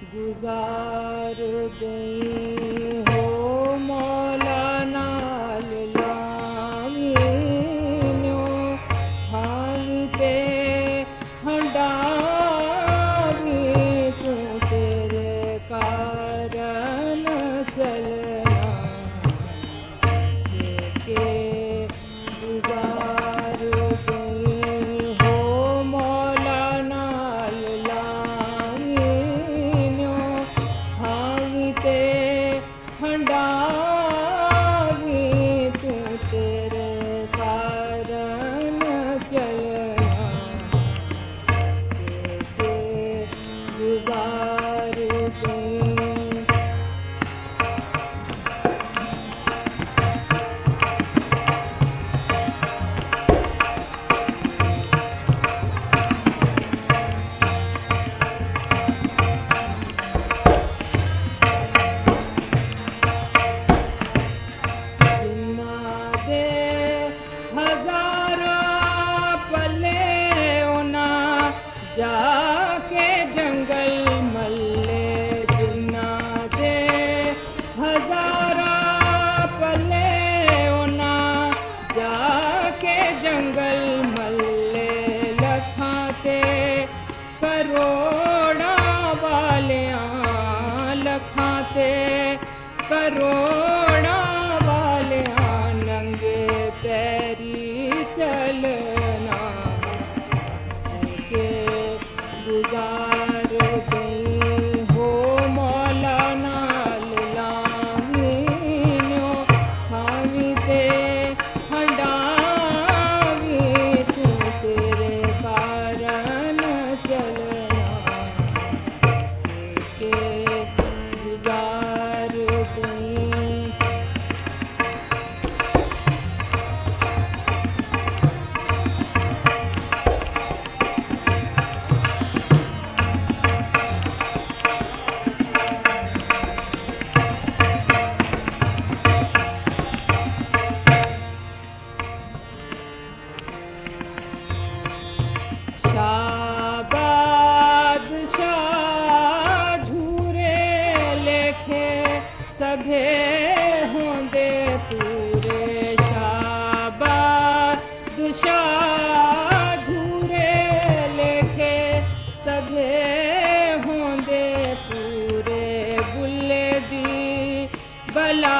गुजार गई हो मौलाना लामिनो हालते हंडावी तू तेरे कारण चलना सके गुजार गई हो मौलाना हंडावी तू तेरे कारण चलना से गुजार गई। जाके जंगल मल्ले जिन्ना दे हजारा पले ओना जाके जंगल मल्ले लखाते करोड़ा वालियां लखाते करोड़ा वालियां नंगे पैरी चलना गुजार गई हो मौलाना लामिनो हावी ते हंडावी तू तेरे कारण चलना सके गुजार गई। बादशाह झूरे लेखे सभे होंदे पूरे बादशाह झूरे लेखे सभे होंदे पूरे बुल्ले दी बला